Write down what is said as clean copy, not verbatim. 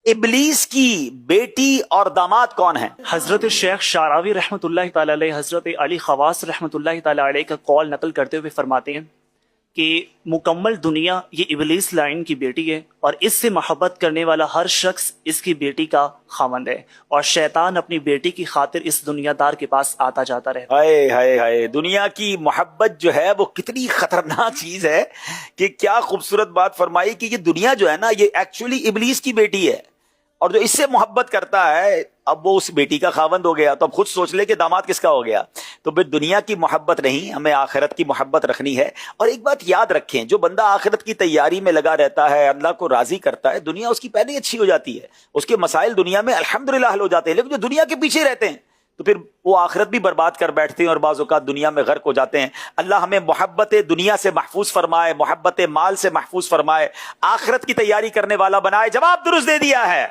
इबलीस की बेटी और दामाद कौन है? हजरत शेख शारावी रहमतुल्लाहि ताला अलैह हजरत अली खवास रहमतुल्लाहि ताला अलैह का कौल नकल करते हुए फरमाते हैं कि मुकम्मल दुनिया ये इबलीस लाइन की बेटी है और इससे मोहब्बत करने वाला हर शख्स इसकी बेटी का खामंद है और शैतान अपनी बेटी की खातिर इस दुनियादार के पास आता जाता रहता है। हाय हाय हाय, दुनिया की मोहब्बत जो है वो कितनी खतरनाक चीज है कि क्या खूबसूरत बात फरमाई कि ये दुनिया जो है ना ये एक्चुअली इबलीस की बेटी है और जो इससे मोहब्बत करता है अब वो उस बेटी का खावंद हो गया। तो अब खुद सोच ले कि दामाद किसका हो गया। तो फिर दुनिया की मोहब्बत नहीं, हमें आखिरत की मोहब्बत रखनी है। और एक बात याद रखें, जो बंदा आखिरत की तैयारी में लगा रहता है, अल्लाह को राजी करता है, दुनिया उसकी पहले ही अच्छी हो जाती है, उसके मसाइल दुनिया में अल्हम्दुलिल्लाह हल हो जाते हैं। लेकिन जो दुनिया के पीछे रहते हैं तो फिर वो आखिरत भी बर्बाद कर बैठते हैं और बाज़ औक़ात दुनिया में गर्क हो जाते हैं। अल्लाह हमें मोहब्बत दुनिया से महफूज फरमाए, मोहब्बत माल से महफूज फरमाए, आखिरत की तैयारी करने वाला बनाए। जवाब दुरुस्त दे दिया है।